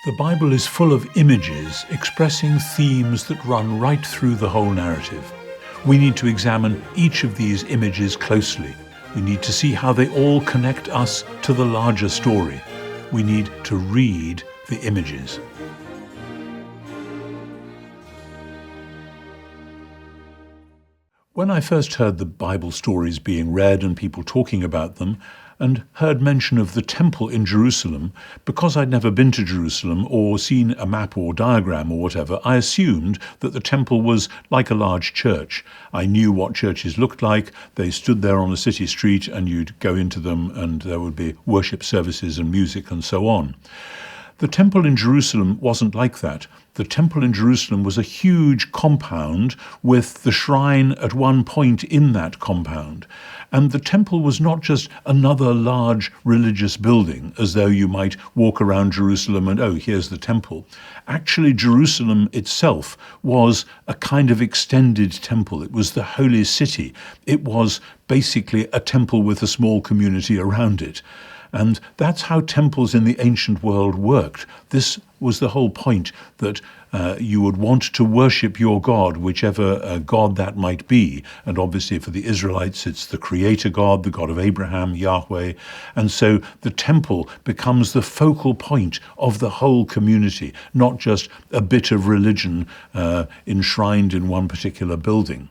The Bible is full of images expressing themes that run right through the whole narrative. We need to examine each of these images closely. We need to see how they all connect us to the larger story. We need to read the images. When I first heard the Bible stories being read and people talking about them, and heard mention of the temple in Jerusalem, because I'd never been to Jerusalem or seen a map or diagram or whatever, I assumed that the temple was like a large church. I knew what churches looked like. They stood there on a city street and you'd go into them and there would be worship services and music and so on. The temple in Jerusalem wasn't like that. The temple in Jerusalem was a huge compound with the shrine at one point in that compound. And the temple was not just another large religious building, as though you might walk around Jerusalem and, oh, here's the temple. Actually, Jerusalem itself was a kind of extended temple. It was the holy city. It was basically a temple with a small community around it. And that's how temples in the ancient world worked. This was the whole point, that you would want to worship your God, whichever God that might be. And obviously for the Israelites, it's the Creator God, the God of Abraham, Yahweh. And so the temple becomes the focal point of the whole community, not just a bit of religion enshrined in one particular building.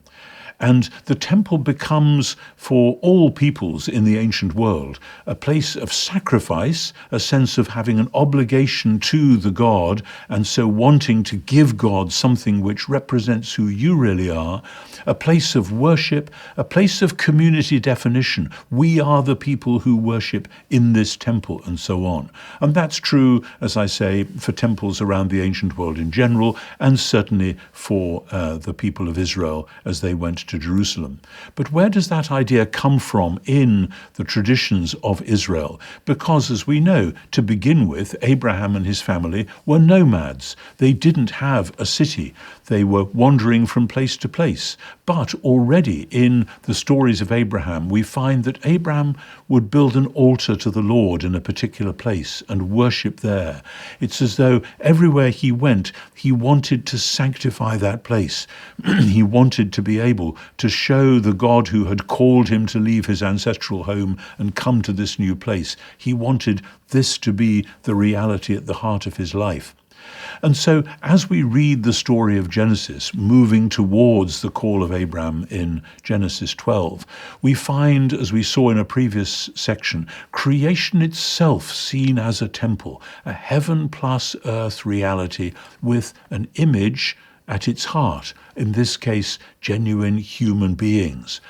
And the temple becomes, for all peoples in the ancient world, a place of sacrifice, a sense of having an obligation to the God, and so wanting to give God something which represents who you really are, a place of worship, a place of community definition. We are the people who worship in this temple, and so on. And that's true, as I say, for temples around the ancient world in general, and certainly for the people of Israel as they went to Jerusalem. But where does that idea come from in the traditions of Israel? Because, as we know, to begin with, Abraham and his family were nomads. They didn't have a city. They were wandering from place to place. But already in the stories of Abraham, we find that Abraham would build an altar to the Lord in a particular place and worship there. It's as though everywhere he went, he wanted to sanctify that place. He wanted to be able to show the God who had called him to leave his ancestral home and come to this new place. He wanted this to be the reality at the heart of his life. And so as we read the story of Genesis, moving towards the call of Abraham in Genesis 12, we find, as we saw in a previous section, creation itself seen as a temple, a heaven plus earth reality with an image at its heart, in this case, genuine human beings.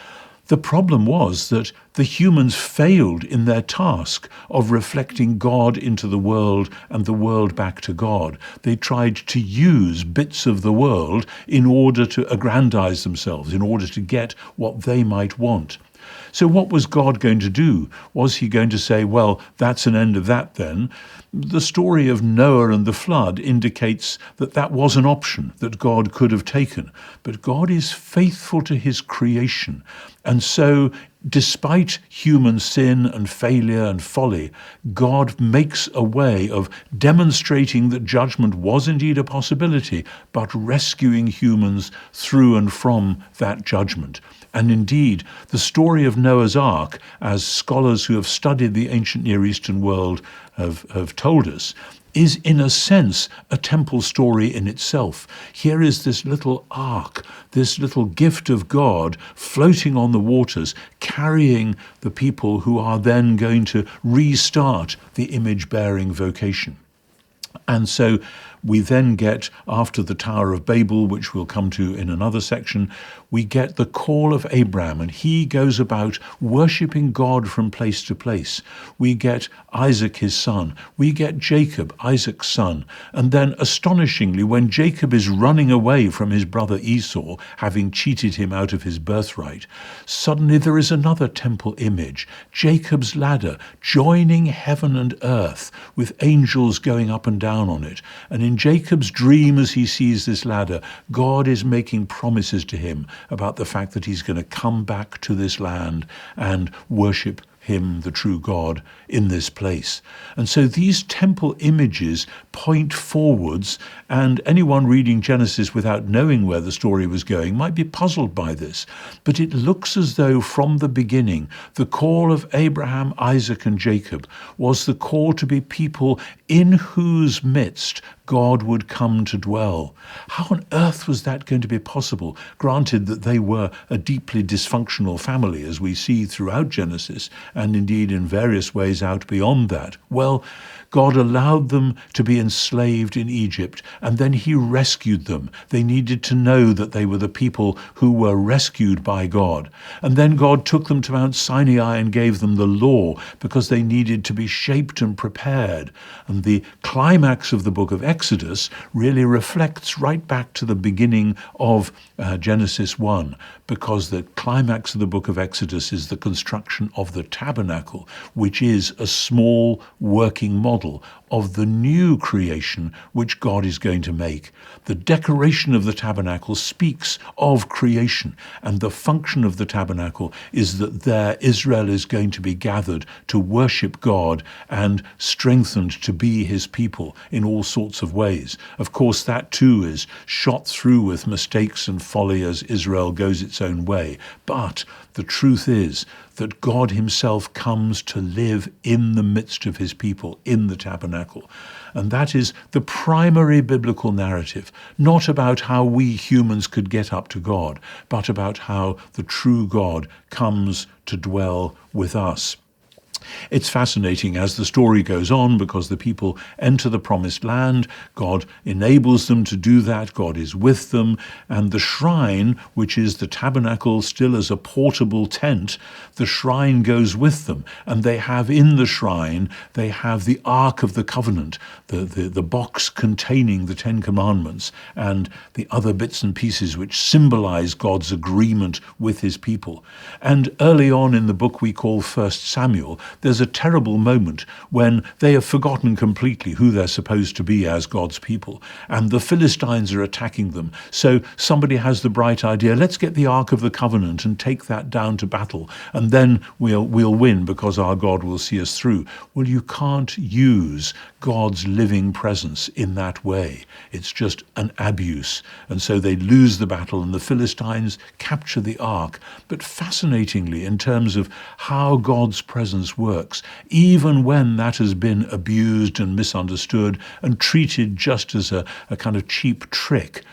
The problem was that the humans failed in their task of reflecting God into the world and the world back to God. They tried to use bits of the world in order to aggrandize themselves, in order to get what they might want. So what was God going to do? Was he going to say, well, that's an end of that then? The story of Noah and the flood indicates that that was an option that God could have taken. But God is faithful to his creation. And so, despite human sin and failure and folly, God makes a way of demonstrating that judgment was indeed a possibility, but rescuing humans through and from that judgment. And indeed, the story of Noah's Ark, as scholars who have studied the ancient Near Eastern world have told us, is in a sense a temple story in itself. Here is this little ark, this little gift of God floating on the waters, carrying the people who are then going to restart the image-bearing vocation. And so we then get, after the Tower of Babel, which we'll come to in another section, we get the call of Abraham, and he goes about worshipping God from place to place. We get Isaac, his son. We get Jacob, Isaac's son. And then, astonishingly, when Jacob is running away from his brother Esau, having cheated him out of his birthright, suddenly there is another temple image, Jacob's ladder, joining heaven and earth, with angels going up and down on it. And in Jacob's dream, as he sees this ladder, God is making promises to him about the fact that he's going to come back to this land and worship him, the true God, in this place. And so these temple images point forwards, and anyone reading Genesis without knowing where the story was going might be puzzled by this. But it looks as though from the beginning, the call of Abraham, Isaac, and Jacob was the call to be people in whose midst God would come to dwell. How on earth was that going to be possible? Granted that they were a deeply dysfunctional family, as we see throughout Genesis, and indeed in various ways out beyond that. Well, God allowed them to be enslaved in Egypt, and then he rescued them. They needed to know that they were the people who were rescued by God. And then God took them to Mount Sinai and gave them the law, because they needed to be shaped and prepared. And the climax of the book of Exodus really reflects right back to the beginning of Genesis 1, because the climax of the book of Exodus is the construction of the tabernacle, which is a small working model of the new creation which God is going to make. The decoration of the tabernacle speaks of creation, and the function of the tabernacle is that there Israel is going to be gathered to worship God and strengthened to be his people in all sorts of ways. Of course, that too is shot through with mistakes and folly as Israel goes its own way. But the truth is that God himself comes to live in the midst of his people in the tabernacle. And that is the primary biblical narrative, not about how we humans could get up to God, but about how the true God comes to dwell with us. It's fascinating as the story goes on, because the people enter the promised land. God enables them to do that. God is with them. And the shrine, which is the tabernacle still as a portable tent, the shrine goes with them. And they have in the shrine, they have the Ark of the Covenant, the box containing the Ten Commandments and the other bits and pieces which symbolize God's agreement with his people. And early on in the book we call 1 Samuel, there's a terrible moment when they have forgotten completely who they're supposed to be as God's people, and the Philistines are attacking them. So somebody has the bright idea, let's get the Ark of the Covenant and take that down to battle, and then we'll win because our God will see us through. Well, you can't use God's living presence in that way. It's just an abuse. And so they lose the battle and the Philistines capture the Ark. But fascinatingly, in terms of how God's presence works, even when that has been abused and misunderstood and treated just as a kind of cheap trick,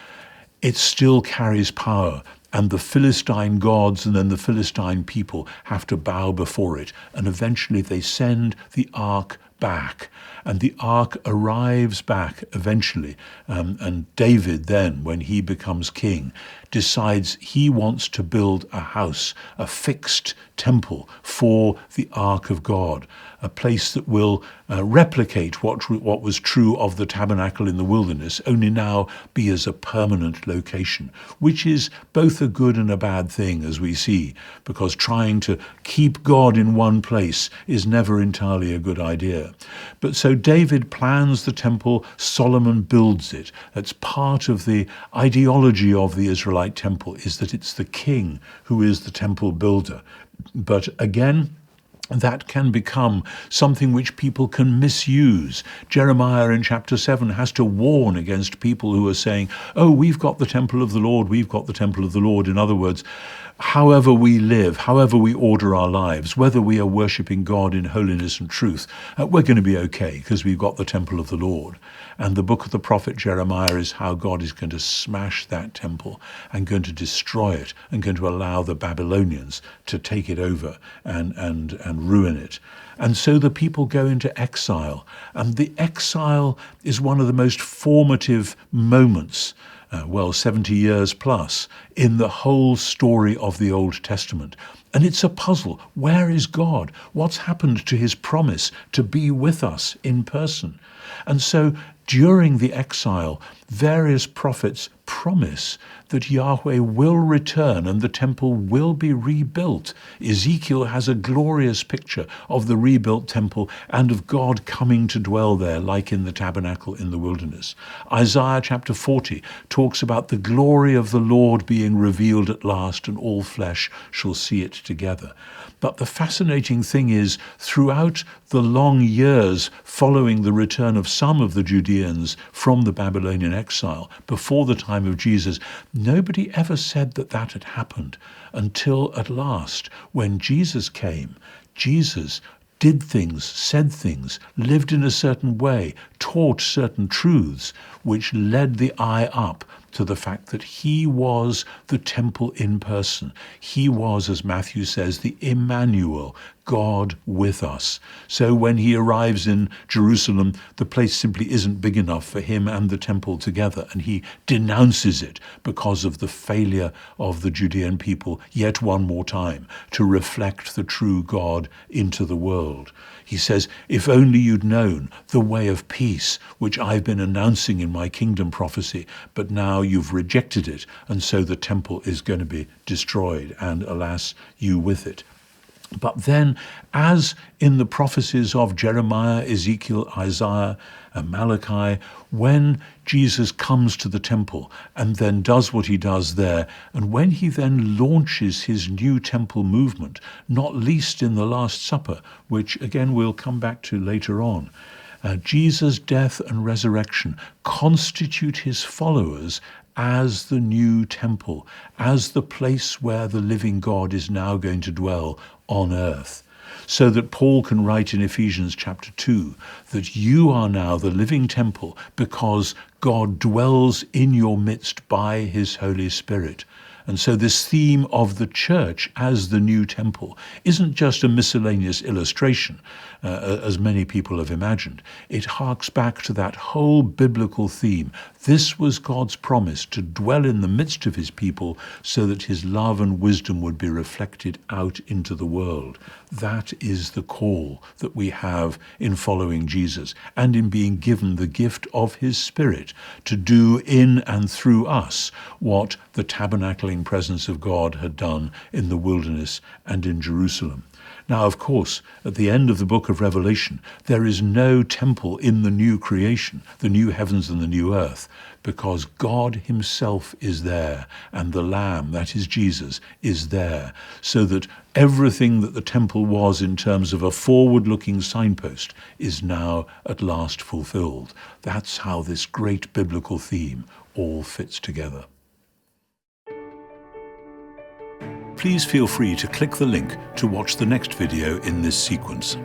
it still carries power. And the Philistine gods and then the Philistine people have to bow before it. And eventually they send the Ark back. And the Ark arrives back eventually. And David then, when he becomes king, decides he wants to build a house, a fixed temple for the Ark of God, a place that will replicate what was true of the tabernacle in the wilderness, only now be as a permanent location, which is both a good and a bad thing, as we see, because trying to keep God in one place is never entirely a good idea. But so David plans the temple, Solomon builds it. That's part of the ideology of the Israelite temple, is that it's the king who is the temple builder. But again, that can become something which people can misuse. Jeremiah in chapter 7 has to warn against people who are saying, oh, we've got the temple of the Lord, we've got the temple of the Lord. In other words, however we live, however we order our lives, whether we are worshipping God in holiness and truth, we're going to be okay because we've got the temple of the Lord. And the book of the prophet Jeremiah is how God is going to smash that temple and going to destroy it and going to allow the Babylonians to take it over and ruin it. And so the people go into exile. And the exile is one of the most formative moments, 70 years plus, in the whole story of the Old Testament. And it's a puzzle. Where is God? What's happened to his promise to be with us in person? And so during the exile, various prophets promise that Yahweh will return and the temple will be rebuilt. Ezekiel has a glorious picture of the rebuilt temple and of God coming to dwell there, like in the tabernacle in the wilderness. Isaiah chapter 40 talks about the glory of the Lord being revealed at last, and all flesh shall see it together. But the fascinating thing is, throughout the long years following the return of some of the Judeans from the Babylonian exile, before the time of Jesus, nobody ever said that that had happened until at last, when Jesus came. Jesus did things, said things, lived in a certain way, taught certain truths, which led the eye up to the fact that he was the temple in person. He was, as Matthew says, the Emmanuel, God with us. So when he arrives in Jerusalem, the place simply isn't big enough for him and the temple together, and he denounces it because of the failure of the Judean people yet one more time to reflect the true God into the world. He says, if only you'd known the way of peace, which I've been announcing in my kingdom prophecy, but now you've rejected it, and so the temple is going to be destroyed, and alas, you with it. But then, as in the prophecies of Jeremiah, Ezekiel, Isaiah, and Malachi, when Jesus comes to the temple and then does what he does there, and when he then launches his new temple movement, not least in the Last Supper, which again we'll come back to later on, Jesus' death and resurrection constitute his followers as the new temple, as the place where the living God is now going to dwell on earth. So that Paul can write in Ephesians chapter 2 that you are now the living temple because God dwells in your midst by his Holy Spirit. And so this theme of the church as the new temple isn't just a miscellaneous illustration, as many people have imagined. It harks back to that whole biblical theme. This was God's promise to dwell in the midst of his people so that his love and wisdom would be reflected out into the world. That is the call that we have in following Jesus and in being given the gift of his Spirit to do in and through us what the tabernacling presence of God had done in the wilderness and in Jerusalem. Now, of course, at the end of the book of Revelation, there is no temple in the new creation, the new heavens and the new earth, because God himself is there, and the Lamb, that is Jesus, is there, so that everything that the temple was in terms of a forward-looking signpost is now at last fulfilled. That's how this great biblical theme all fits together. Please feel free to click the link to watch the next video in this sequence.